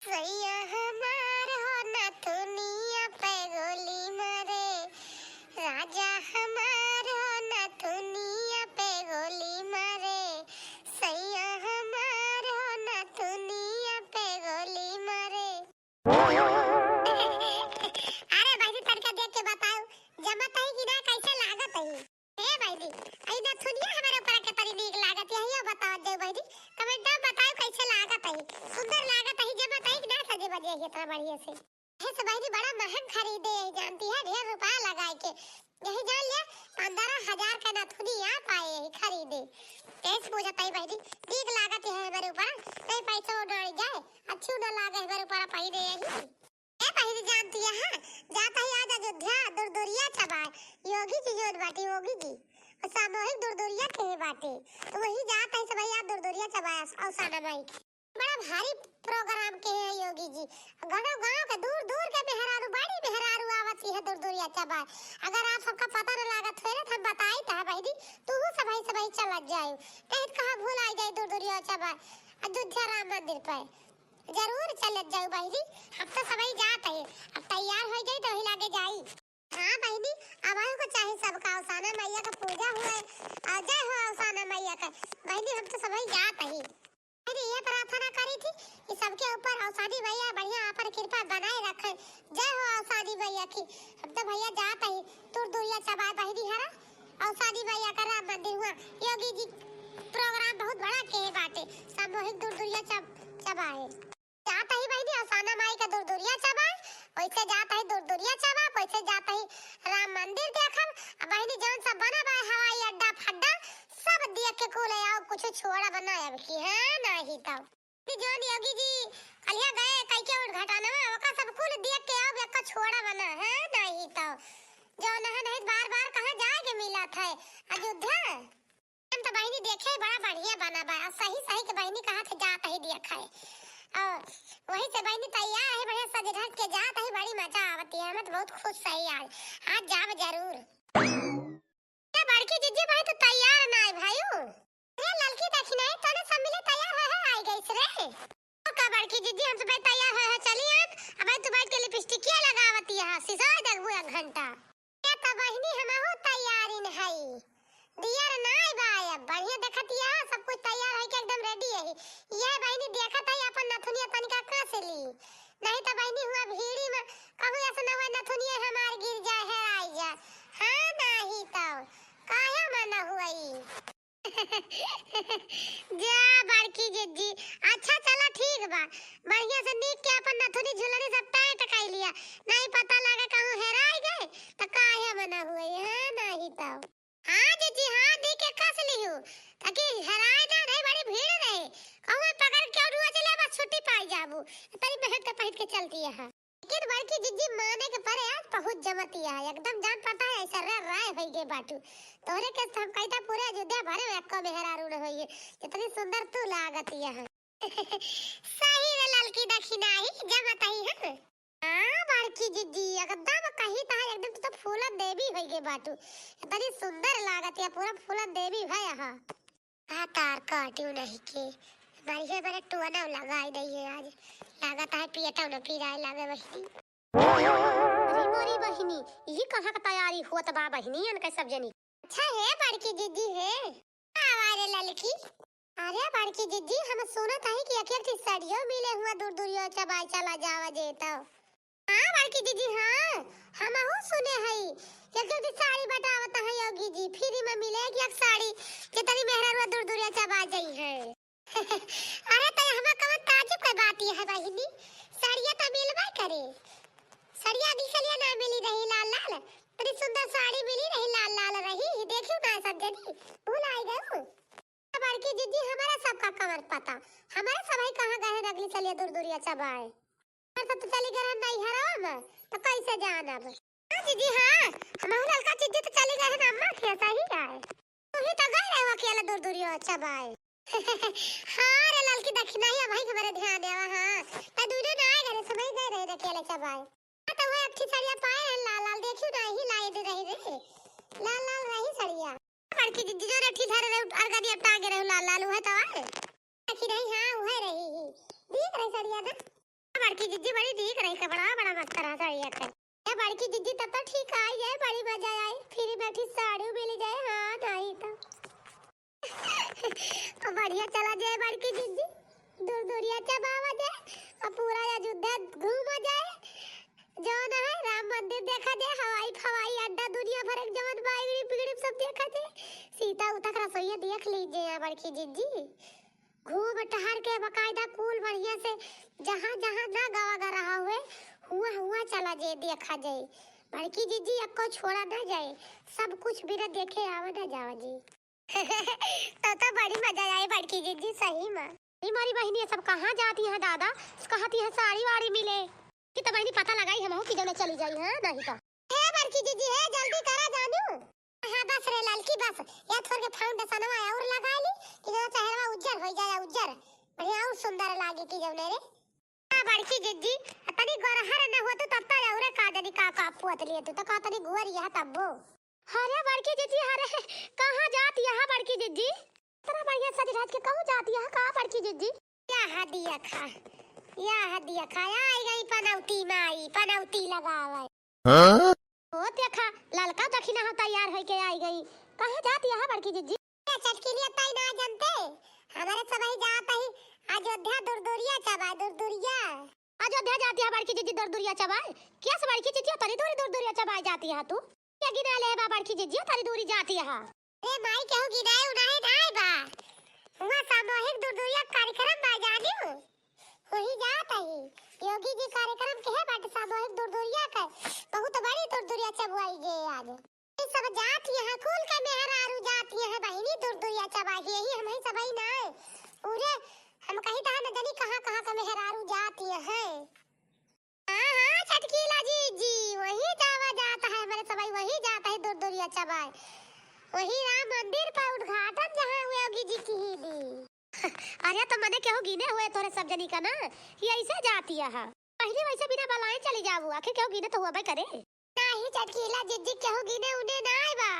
सैया हमार हो नथुनिया पे गोली मारे, राजा हमार हो नथुनिया पे गोली मारे, सैया हमार हो नथुनिया पे गोली मारे। अरे भाई जी तड़का देख के बताओ, जमत है कि ना, कैसे लागत है? ए भाई जी, आई नथुनिया हमारे ऊपर के तरी नीक लागत है, ये बताओ जय भाई जी, कमेंट में बताओ कैसे लागत है? सुंदर लागत है, जमत है कि ना सजे बजे इतना बढ़िया से? है सब भाई जी बड़ा महंग खरीदे है, जानती है, ढेर रुपया लगाए के यही जान ले 15,000 का नथुनिया पाए है खरीदे। कैसे पूछता है भाई जी, नीक लागत है हमारे ऊपर, नहीं पैसा उड़ जाए, अच्छी ना लागे हमारे ऊपर पाई दे यही। ए भाई जी जानती है, हां जाता है आज अयोध्या दुरदुरिया चबाए, योगी जी जोत बाटी योगी जी और सामूहिक दुरदुरिया के बाटे, तो वही जाता है सब भैया दुरदुरिया चबाए औसाना माई। बड़ा भारी प्रोग्राम के है योगी जी, गांव गांव के दूर दूर के मेहरारू बड़ी मेहरारू आवती है दुरदुरिया चबाए। अगर आप सबका पता न लागत है तो हम बताई था भाई जी, तू सभी चला जाओ, नहीं कहां भूल आ जाए दुरदुरिया चबाए अयोध्या राम मंदिर पर, जरूर चले जाओ भाई जी। अब तो सभी जात है, अब तैयार हो जाए तो ही लागे जाई। हाँ भाई जी, अब को चाहे सबका औसाना मैया का पूजा हुए, जय हो औसाना मैया का। भाई जी हम तो सभी जात है, अरे ये प्रार्थना करी थी कि सबके ऊपर औसानी मैया बढ़िया पर कृपा बनाए रखे, जय हो औसानी मैया की। हम तो भैया जात है दुरदुरिया चबाए भाई जी, हरा औसानी मैया का राम मंदिर हुआ, योगी जी प्रोग्राम बहुत बड़ा के बाटे, सामूहिक दुरदुरिया चबाए जाता ही भाई जी औसाना माई का दुरदुरिया चबाए, वैसे जाता है दुरदुरिया चबा, वैसे जाता है राम मंदिर देखब, भाई जी जौन सब बना बा हवाई अड्डा फड्डा सब देख के कोले आओ, कुछ छोड़ा बनाया की है नहीं तब जोन योगी जी कलिया गए कई के उद्घाटन में ओका सब कुल देख के आओ, एक छोड़ा बना है नहीं तब जो नहीं बार बार कहां जाए के मिला था अयोध्या। हम तो बहनी देखे बड़ा बढ़िया बना बा, सही सही के बहनी कहा थे जाता ही देखा है, और वही से बहनी तैयार है बढ़िया सज धज के जाता है, बड़ी मजा आवती है, मैं तो बहुत खुश सही आज जाब जरूर। क्या बड़की जीजी भाई तो तैयार ना है भाईओ, अरे लड़की देखी नहीं तो सब मिले तैयार है आई गई रे। तो का बड़की जीजी हम तो भाई तैयार है चलिए, अब भाई तू बैठ के लिपस्टिक क्या लगावती है, सीधा देखबो 1 घंटा। क्या तो बहनी हम हो तैयार इन है, दियर नाय बाय बढ़िया देखती है, सब कुछ तैयार है के एकदम रेडी है। ये बहनी देखत है अपन नथुनिया तनिका का से ली, नहीं तो बहनी हुआ भीड़ी में कहूं ऐसा ना हुआ नथुनिया हमार गिर जाए है आई जा, हां नहीं तो काहे मना हुई। जा बड़की जीजी अच्छा चला ठीक बा, बढ़िया से नीक के अपन नथुनी झुलनी सब टाइट टकाई लिया, नहीं पता लगा कहूं हेराई गए तो काहे मना हुई है नहीं तो। हां जीजी हां दी के कस लियो ताकि हराए ना, नहीं बड़ी भीड़ रहे कहूं पकड़ के रुआ चले बस छुट्टी पाई जाबू, तेरी बहन के पहिट के चलती है। लेकिन बड़की जीजी माने के परे आज बहुत जमती है, एकदम जान पता है ऐसा राय होई गे बाटू, तोरे के हम कहता पूरे अयोध्या भरे में एको मेहरारू न होई, इतनी सुंदर तू लागती है। सही रे ललकी दक्षिणा ही जमत ही है। हां बड़की जीजी एकदम कही ता एकदम तो फूलन देवी होई गे बाटू, इतनी सुंदर लागत है, पूरा फूलन देवी है हां। आ तार काटियो नहीं के बढ़िया बड़े टुआना लगाई दई है आज, लागत है पियटा न पिराए लागे बहनी। अरे मोरी बहनी ये कहां का तैयारी हुआ बा बहनी अन के सब जनी। अच्छा है बड़की जीजी है आवारे ललकी। अरे बड़की जीजी हम सुनत है कि एक साड़ियों मिले हुआ दूर-दूरियों चबाई चला जावा जेता। हां बड़की जीजी हां हम हो सुने है एक साड़ी बतावत है योगी जी फ्री में मिलेगी एक साड़ी कितनी मेहरारू दूर-दूरियों चबा जाई है। अरे तो हम कवन ताजुब के बात है बहनी, साड़ियां तो मिलबे करे, साड़ियां दिखलिए ना मिली रही लाल लाल, बड़ी सुंदर साड़ी मिली रही लाल लाल रही, देखियो ना सब जनी भूल आई गयो। बड़की जीजी हमारा सबका कवर पता, हमारे सभी कहां गए अगली चलिए दूर-दूरिया चबाए, पर तो चली गए नहीं हराम तो कैसे जानब। हां जीजी हां हमारा लड़का जीजी तो चली गए ना अम्मा के सही है, तू ही तो गए रहे अकेला दूर-दूरिया चबाए। हां रे ललकी दक्षिणा ही भाई हमारे ध्यान देवा हां त दूरे ना आए घरे समय गए रहे अकेले चबाए, तो वो अच्छी साड़ियां पाए हैं लाल लाल देखियो ना ही लाए दे रही रे लाल लाल रही साड़ियां। बड़की जीजी जो रठी धरे रे अर्गा दिया टांगे रहे लाल लाल है तो आए अच्छी रही हां वो है रही देख रही साड़ियां ना। बड़की जीजी बड़ी ठीक रही के बड़ा बड़ा मस्त रहा साड़ी है। ये बड़की जीजी तब तो ठीक आई है, बड़ी मजा आई, फिर बैठी साड़ी मिल जाए। हां नहीं तो बढ़िया चला जाए बड़की जीजी, दूर दूरिया चबावा जाए और पूरा अयोध्या घूम जाए, जो ना है राम मंदिर देखा जाए, हवाई अड्डा दुनिया भर के जवन बाइबरी पिगड़ी सब देखा जाए, सीता उतक रसोईया देख लीजिए बड़की जीजी, घूम टहर के बकायदा कूल बढ़िया से जहां जहां ना गवा रहा हुए हुआ हुआ चला जाए देखा जाए बड़की जीजी, आपको छोड़ा ना जाए, सब कुछ बिना देखे आवा ना जावा जी। तो बड़ी मजा आई बड़की जीजी सही में। हमारी बहनी सब कहाँ जाती है दादा, कहती है साड़ी वाड़ी मिले कि तो बहनी पता लगाई हम कि जने चली जाई है नहीं तो हे बड़की जीजी है जल्दी करा जानू। हां बस रे ललकी बस या थोड़ के फाउंडेशन और लगा ली कि जो चेहरा उज्जर हो जाए, उज्जर बढ़िया और सुंदर लागे कि जने रे। हां बड़की जीजी तनी गोरहर न हो तो तब तक औरे का जनी का पोत लिए तो का तनी गुवर यह तब्बो। अरे बड़की जीजी अरे कहां जाती है बड़की जीजी, तेरा बढ़िया सज रात के कहूं जाती है का बड़की जीजी? या हदिया खा आई गई पनौती माई, पनौती लगावे हां ओ देखा ललका दखिना हो तैयार होई के आई गई, कहां जाती है बड़की जीजी? चटकी लिए तई ना जानते हमारे सब ही जात ही अयोध्या दूरदूरिया चबा, दूरदूरिया अयोध्या जाती है बड़की जीजी, दूरदूरिया चबा क्या से बड़की जीजी तनी दूरदूरिया चबा जाती है तू क्या गिना ले बा बड़की जीजी तनी दूरी जाती है? ए माई केहू गिनाए उनाए नाय बा, हुआ सामूहिक दूरदूरिया कार्यक्रम बा जानियो वही जात है योगी जी कार्यक्रम के है बट सामूहिक दूरदूरिया का बहुत बड़ी दूरदूरिया चबवाई जे आज ये सब जात यहाँ कुल का मेहरारू जाती है बहिनी दूरदूरिया चबा यही हम ही सब ही ना पूरे हम कहीं ता न जानी कहां का मेहरारू जाती है। हां चटकीला जी वही जावा जाता है हमारे सब वही जाता है दूरदूरिया चबा, वही राम मंदिर का उद्घाटन जहां हुए योगी जी की ही दी। अरे तो मने केहू गिने हुए तोरे सब जनी का ना ये ऐसे जाती है पहले वैसे बिना बलाए चली जाबू आखिर केहू गिने तो हुआ बे करे नहीं चटकीला जिज्जी केहू गिने उने नाय बा।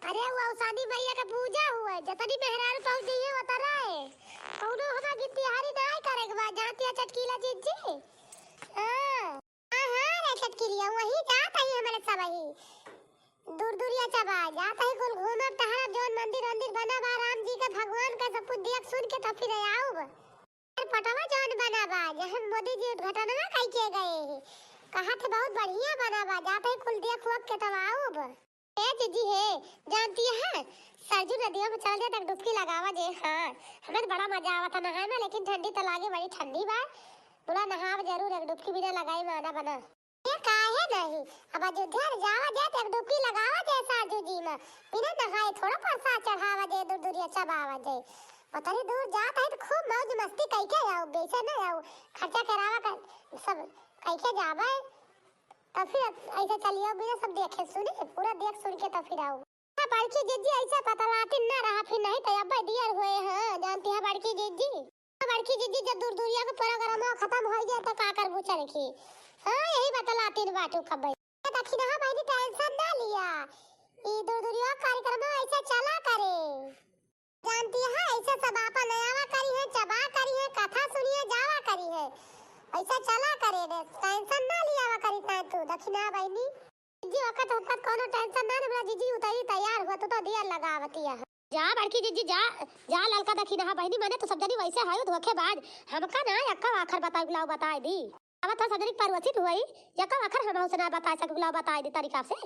अरे वो औसानी मैया का पूजा हुआ जतनी मेहरारू पहुंच गई है उतरा है कौनो हमा गिनती हारी नाय करे के बा जानती है चटकीला जिज्जी। हां हां रे चटकीलिया वही जात है हमारे सब ही दूरदूरिया चबा जाता है कुल घूमब तहरा जोन मंदिर बना बा राम जी का भगवान का सब कुछ देख सुन के तब फिर आऊब पटवा जोन बना बा जहां मोदी जी उद्घाटन में कई के गए कहा थे बहुत बढ़िया बना बा जाता है कुल देख वक के तब आऊब। ए जीजी है जानती है सरजू नदियों में चल जाए तक डुबकी लगावा जे। हां हमें बड़ा मजा आवत नहाए में लेकिन ठंडी तो लागे बड़ी ठंडी बा बोला नहाव जरूर एक डुबकी बिना लगाई माना बना ये काहे नहीं अब अयोध्या जावा जे एक डुबकी लगावा जे साजू जी में बिना नहाए थोड़ा प्रसाद चढ़ावा जे दूरदूरिया चबावा जे पता नहीं दूर जात है तो खूब मौज मस्ती कई के आओ बेचे ना आओ खर्चा करावा का सब कई के जावा तब फिर ऐसे चलियो बिना सब देखे सुने पूरा देख सुन के तब फिर आओ। हां बड़की जीजी ऐसा पता लातिन ना रहा फिर नहीं तो अब दियर हुए हैं जानती है बड़की जीजी जब दूरदूरिया का प्रोग्राम खत्म हो जाए तो का कर बुचर की। हां यही बतलाती बाटू खबर दक्षिणा भाई टेंशन ना लिया ये दूरदूरिया कार्यक्रम ऐसा चला करे जानती है ऐसा सब आपा नयावा करी है चबा करी है कथा सुनिए जावा करी है ऐसा चला करे रे टेंशन ना लिया करी ता तू दक्षिणा बहनी जी वक्त कोनो टेंशन ना ले जीजी उतरी तैयार हुआ तो देर लगावती है जा बड़की जीजी जा जा ललका दक्षिणा बहनी मैंने तो सब जनी वैसे हायो धोखेबाज हमका ना यक्का आखर बता दी अब तो सदरी पार्वती हुई यक्का आखर हम से ना बता सकला बता दी तरीका से तो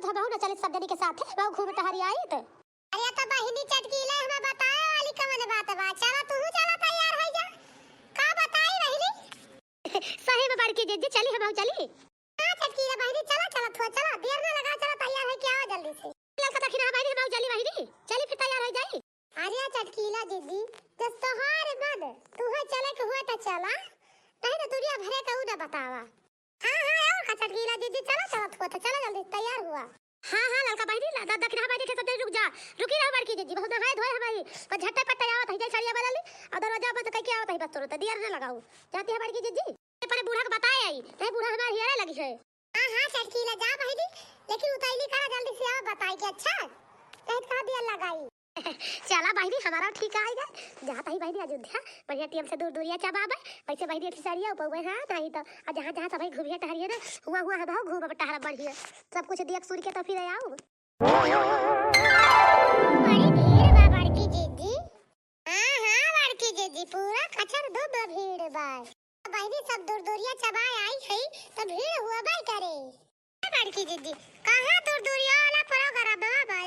हम ना चले सब जनी के साथ है घूम टहरी आई तो अरे तो बहनी चटकीला हमें बताए वाली कवन बात बा चला तू चला तैयार हो जा का बताई बहनी सही में बड़की जीजी चली हम चली। हां चटकीला बहनी चला थोड़ा देर ना लगा चला तैयार है क्या जल्दी से ललका दक्षिणा बहनी हम चली बहनी चली फिर तैयार हो जाई। अरे चटकीला जीजी जस तोहार मन तू है चले के हुआ तो चला नहीं तो दुनिया भरे का ना बतावा। हां और चटकीला जीजी चला थोड़ा जल्दी तैयार हुआ। हां ललका बहनी दक्षिणा बहनी के सब रुकी रहो बड़की जीजी बहुत नहाए धोए हमारी पर झट्टे पट्टे आवत है साड़ियां बदल और दरवाजा बंद करके आवत है बस तुरंत देर ना लगाओ जाती है बड़की जीजी पर बूढ़ा को बताए आई नहीं बूढ़ा हमारी हेरे लगी है। हां चटकीला जा बहनी लेकिन उतैली करा जल्दी से आओ बताई के अच्छा नहीं का देर लगाई। चला बहनी हमारा ठीक आएगा। जहाँ तही बहनी अयोध्या बढ़िया टीम से दूर दूरिया चबाबे वैसे बहनी ठिसरिया पौवे हां नहीं तो जहाँ जहाँ सब घूमिए टहरिए ना हुआ हुआ हम घूम टहरा बढ़िया सब कुछ देख सुन के तो फिर आओ। बड़ी भीड़ बा बड़की जीजी। हां हां बड़की जीजी पूरा कचर धुब भीड़ बा बहनी सब दूर दूरिया चबाए आई है तो भीड़ हुआ बा करे। बड़की जीजी कहां दूर दूरिया वाला प्रोग्राम बा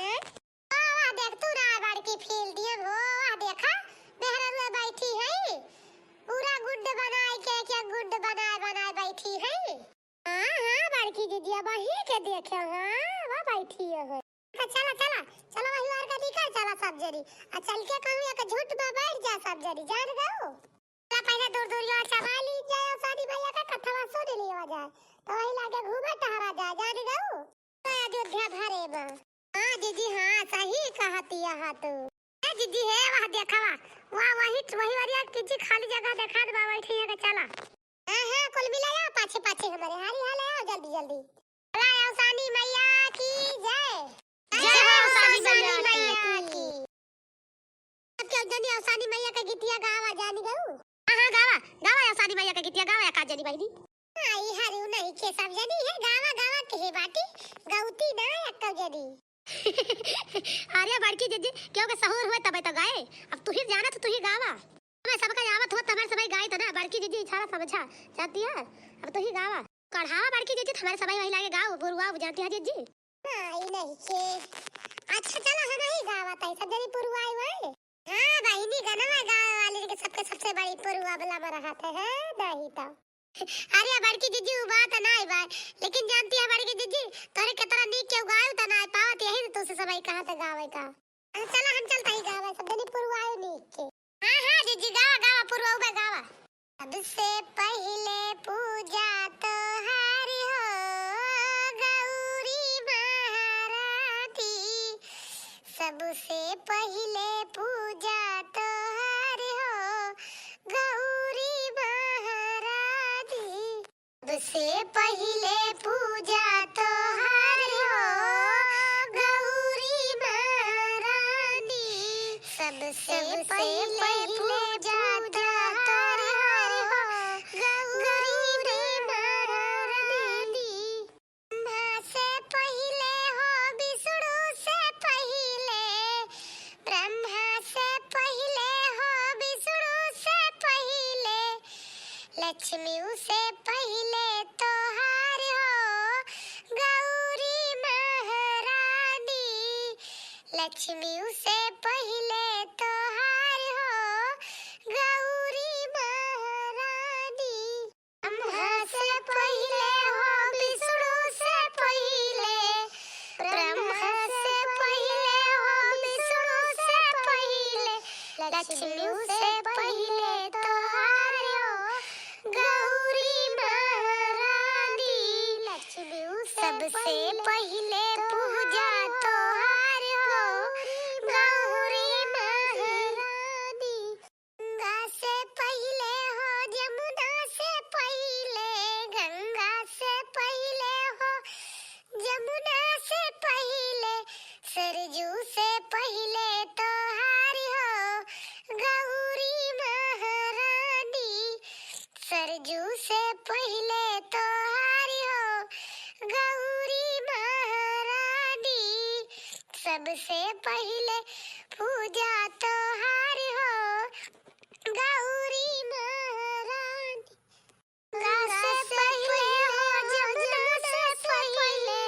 देख तू रावण की फील दिए वो देखा मेहरा में बैठी है पूरा गुड्ड बनाए के क्या गुड्ड बनाए बनाए बैठी है। हां हां बड़की दीदी वही के देखे हां वो बैठी है। चला चला चलो वही वार का निकल चला सब जरी आ चल के कहूं एक झूठ में बैठ जा सब जरी जान गओ चला पहले दूर दूर यार चबा ली जाए शादी भैया का कथवा सुन लिया जाए तो वही लागे घूमे टहरा जाए जान गओ अयोध्या भरे में। हां दीदी हां सही कहती है तू ए दीदी है वहां देखा वाह वही वाली किसी खाली जगह देखा दे बैठी है के चला। हां हां कुल मिला या पाछे पाछे हमारे हारी हाल आओ जल्दी जल्दी चला आओ सानी मैया की जय जय हो सानी मैया की। अब क्या जनी आओ सानी मैया का गीतिया गावा जानी गऊ। हां हां गावा गावा आओ सानी मैया का गीतिया गावा का जनी बहनी आई हारू नहीं के सब जनी है गावा गावा के बाटी गौती ना एक जनी। अरे बड़की जीजी क्यों के सहूर हुए तब तो गाए अब तू ही जाना तो तू ही गावा मैं सबका आवत हो तमारे सबई गाए तो ना बड़की जीजी इशारा समझा जाती है अब तू ही गावा कढ़ावा बड़की जीजी तुम्हारे सबई वही लागे गाओ गुरुआ जाती है जीजी। आई नहीं के अच्छा चला है नहीं गावा तई सब जरी पुरवाई हुए। हां बहनी गाना गावे वाले के सबके सबसे बड़ी पुरवा वाला में रहते हैं नहीं तो अरे बड़की जीजी बात नहीं बा लेकिन जानती है बड़की जीजी तोरे कितना नीक के गायो त ना पावत यही तो से सबई कहां तक गावे का चला हम चलता ही गावे सब जनी पुरवाए नीक के। हां हां जीजी गावा गावा पुरवाऊ बे गावा सबसे पहले पूजा तो हारी हो गौरी महारानी सबसे पहले पूजा तो हारी हो गौरी सबसे पहले पूजा तो हारी हो गौरी महारानी सबसे पहले पूजा तो हारी हो गौरी महारानी ब्रह्मा से पहले हो विष्णु से पहले ब्रह्मा से पहले हो विष्णु से पहले लक्ष्मी से पहले तो हार हो गौरी महारानी लक्ष्मी से पहले तो हार हो गौरी महारानी ब्रह्मा से पहले हो विष्णु से पहले ब्रह्मा से पहले हो विष्णु से पहले लक्ष्मी से पहले तो हार हो गौरी महारानी लक्ष्मी सबसे पहले पूजा तो हार हो गौरी महारानी गंगा से पहले हो जमुना से पहले गंगा से पहले हो जमुना से पहले सरजू से पहले तो हार हो गौरी महारानी सरजू से पहले तो हारी हो गौरी महारानी सबसे पहले पूजा तो हारी हो गौरी महारानी गंगा से पहले हो जमुना से पहले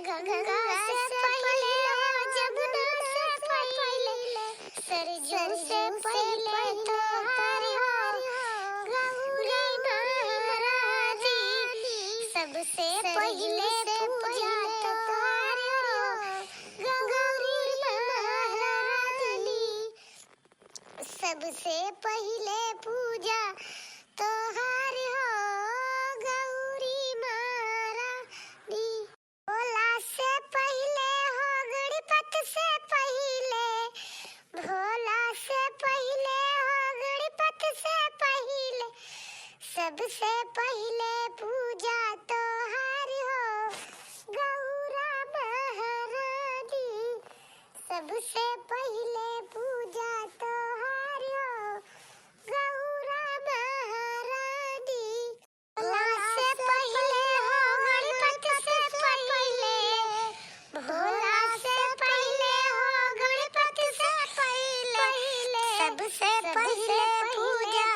गंगा से पहले हो जमुना से पहले सरजू से पहले तो हारी हो गौरी महारानी सबसे पहले पूजा तो हारी हो गौरी महारानी सबसे पहले पूजा तो हारी हो गौरी महारानी भोला से पहले हो गणपत से पहले भोला से पहले हो गणपत से पहले सबसे पहले पूजा तो हारी हो गौरा महारानी सबसे पहले पूजा तोहारो गौरा महारानी। भोला से पहले हो गणपति से पहले, भोला से पहले हो गणपति से पहले, सबसे पहले पूजा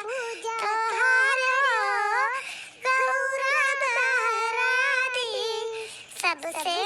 तोहारो गौरा महारानी। सबसे